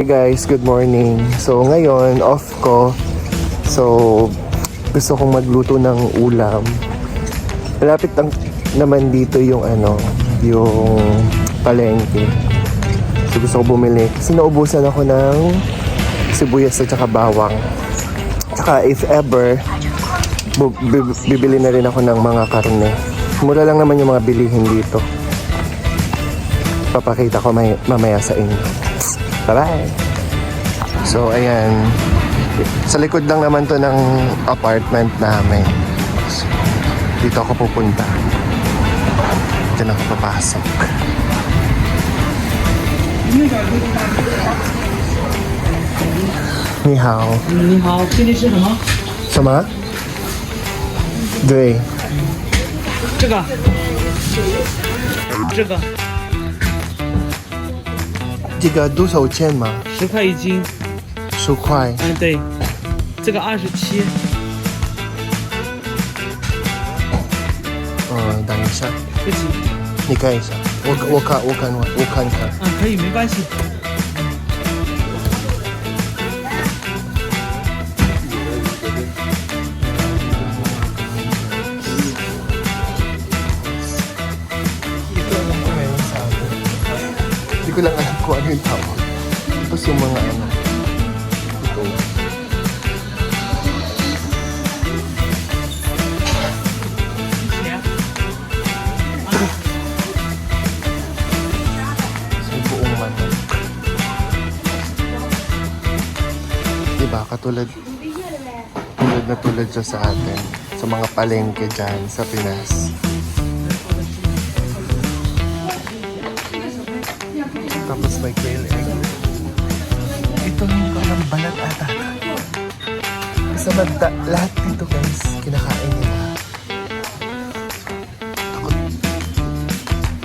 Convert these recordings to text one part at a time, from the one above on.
Hey guys, good morning. So ngayon, off ko. So gusto kong magluto ng ulam. Malapit naman dito yung yung palengke. So gusto ko bumili kasi naubusan ako ng sibuyas at saka bawang. Tsaka if ever, bibili na rin ako ng mga karne. Mura lang naman yung mga bilihin dito. Papakita ko mamaya sa inyo. Bye-bye! So ayan, sa likod lang naman to ng apartment namin. So, dito ako pupunta. Diyan ako papasok. 你好。你好，今天吃什么？什么？对。这个，这个这个多少钱嘛10块一斤。 10块。嗯，对，这个27。等一下，这几？你看一下，我看看。嗯，可以，没关系。 Hindi ko lang alam kung ano yung tawag. Tapos yung mga ito. So, buong manok. Diba, katulad siya sa atin. Sa mga palengke dyan sa Pinas. Tapos may quail egg. Ito yung parang balat ata. Sa lahat dito guys, kinakain nila.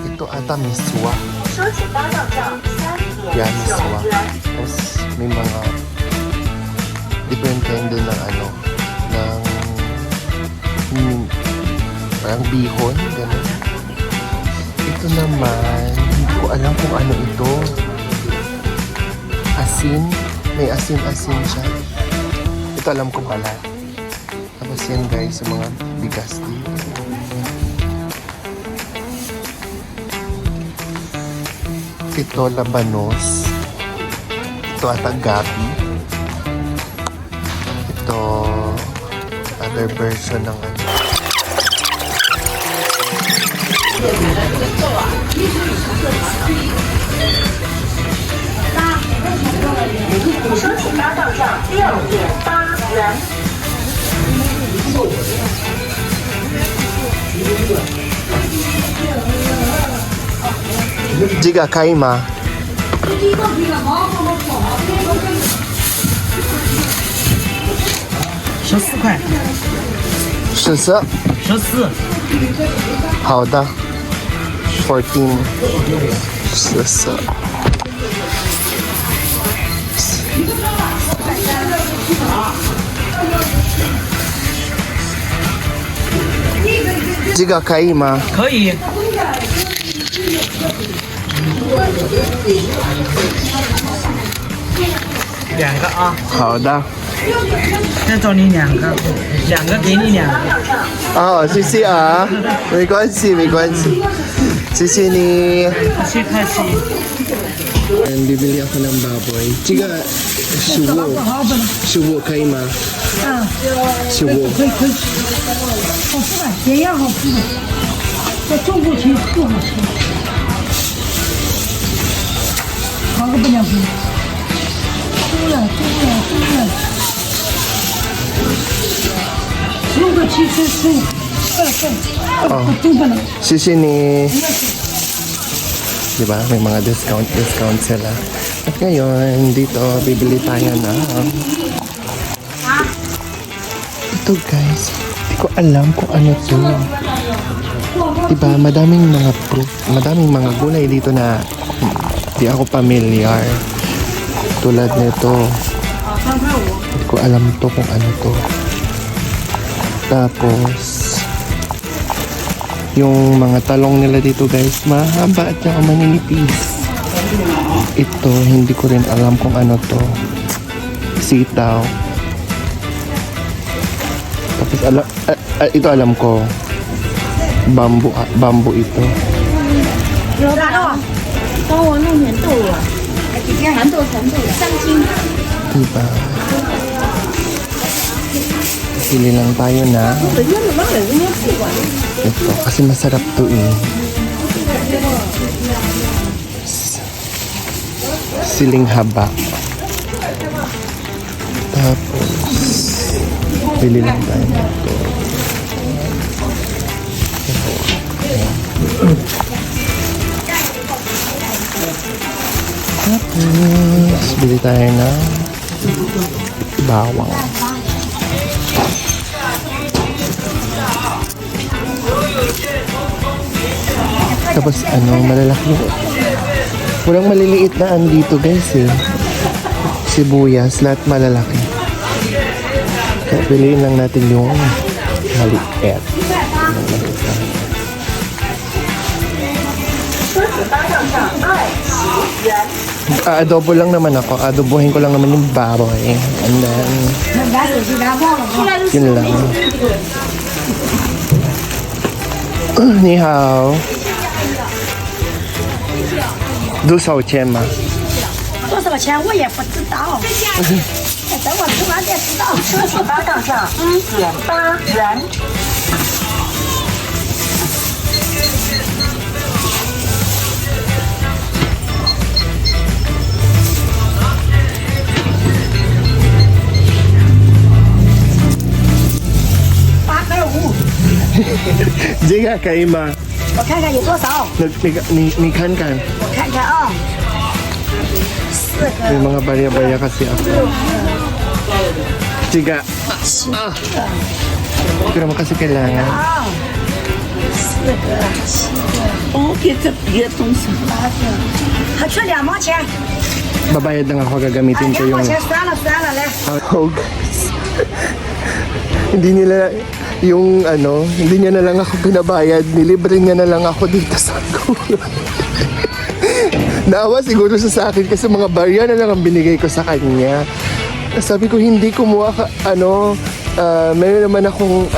Ito ata miswa. Yan, miswa. Tapos may mga different kind doon ng parang bihon, gano'n. Ito naman, hindi ko alam kung ano ito. Asin. May asin-asin siya. Ito alam ko pala. Tapos yan guys, yung mga bigas dito. Ito labanos. Ito ata gabi. Ito other version ng 收取八到账6.8元。这个可以吗？14块。14。14。好的。14。14。这个可以吗？可以。2个啊。好的。再找你2个，2个给你2个。哦，谢谢啊，没关系，没关系，谢谢你。谢客气。Bibili ako ng baboy. 这个食物可以吗？食物。可以，好吃的，也样好吃的，在中国吃不好吃，好个不两分，猪了，6个7分15，中不了。谢谢你。Diba? May mga discount sila. At ngayon, dito, bibili tayo na. Ito guys, hindi ko alam kung ano to. Diba? Madaming mga gulay dito na di ako familiar. Tulad nito. Hindi ko alam to kung ano to. Tapos, yung mga talong nila dito guys, mahaba at saka maninipis. Ito, hindi ko rin alam kung ano to. Sitaw. Tapos ito alam ko. Bamboo ito. 有大肉，帮我弄点豆啊，蚕豆3斤。 Diba? Pili lang tayo na. Ito, kasi masarap to eh. Siling haba. Tapos, pili lang tayo nito. Tapos, bili tayo ng bawang. Tapos malalaki. Walang maliliit na dito guys eh. Sibuyas, lahat malalaki. Kaya piliin lang natin yung maliit. Adobo lang naman ako. Adobohin ko lang naman yung baboy. And then, 那咱手机拿忘了吗？ yun lang. Ni hao. 多少钱嘛？多少钱我也不知道，等我吃完再知道。 18杠上1.8元。 这个可以吗？我看看有多少，你看看，我看看啊，4 may 个， mga barya-barya kasi ako. Tiga. Ito naman kasi kailangan. 4个、7个、哦，别东西。 8个，还缺2毛钱， Babayad lang ako, gagamitin ko 2毛 yung... 钱算了来。 Oh, guys. Hindi nila yung hindi niya na lang ako pinabayad. Nilibre niya na lang ako dito sa kuya. Naawa siguro siya sa akin kasi mga barya na lang ang binigay ko sa kanya. Sabi ko hindi kumuha ka, meron naman akong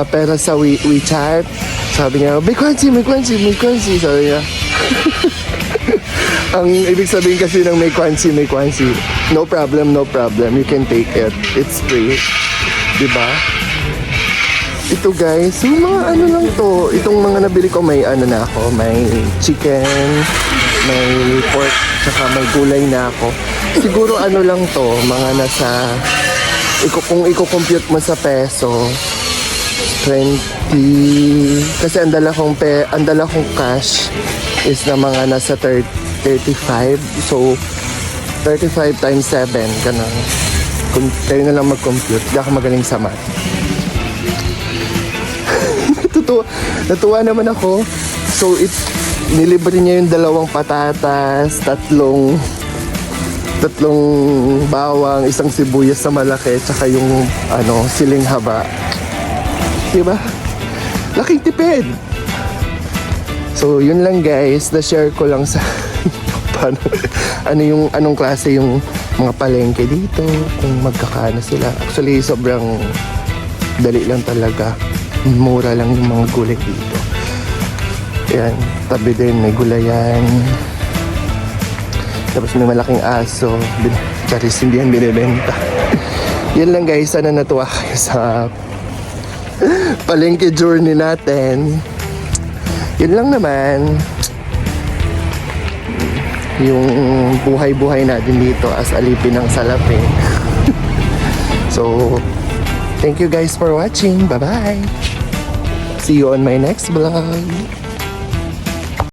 pera sa WeChat. Sabi niya, may kwansi. Sabi niya. Ang ibig sabihin kasi ng may kwansi. No problem. You can take it. It's free. Diba? Ito guys, yung mga lang to. Itong mga nabili ko may na ako. May chicken, may pork, tsaka may gulay na ako. Siguro lang to. Mga nasa, kung i-compute mo sa peso, 20, kasi ang dala kong cash is na mga nasa 35. So, 35 times 7, ganun. Kung kayo na lang mag-compute, di ako magaling sa math. Natuwa naman ako. So, nilibre niya yung 2 patatas, 3 bawang, 1 sibuyas na malaki, tsaka yung siling haba. Diba? Laking tipid. So, yun lang guys. Na-share ko lang sa paano, anong klase yung mga palengke dito. Kung magkakano sila. Actually, sobrang dali lang talaga. Mura lang yung mga gulay dito. Ayan. Tabi din, may gulayan. Tapos may malaking aso. Charis, hindi yan binibenta. Yan lang guys. Sana natuwa kayo sa palengke journey natin. Yun lang naman. Yung buhay-buhay natin dito as alipin ng salapi. So, thank you guys for watching. Bye-bye. See you on my next vlog.